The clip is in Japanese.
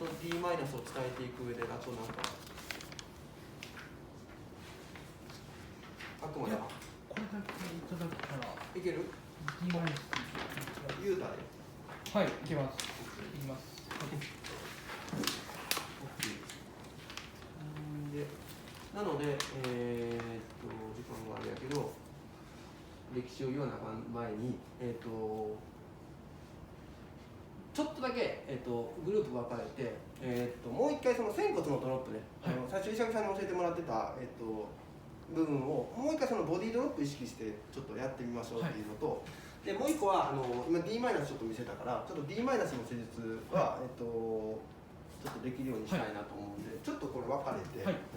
と d マイナスを伝えていく上で、あとなんかあくまでこれだけいただくからいける？ D マイナス言うたで。はい、いけます。いきます。でなので、時間があれやけど、歴史を言わなあかん前に、ちょっとだけ、グループ分かれて、もう一回その仙骨のドロップね、はい、最初石垣さんに教えてもらってた、部分をもう一回そのボディドロップ意識してちょっとやってみましょうっていうのと、でもう一個は今 d マイナスちょっと見せたからちょっと d マイナスの施術は、ちょっとできるようにしたいなと思うんで、ちょっとこれ分かれて。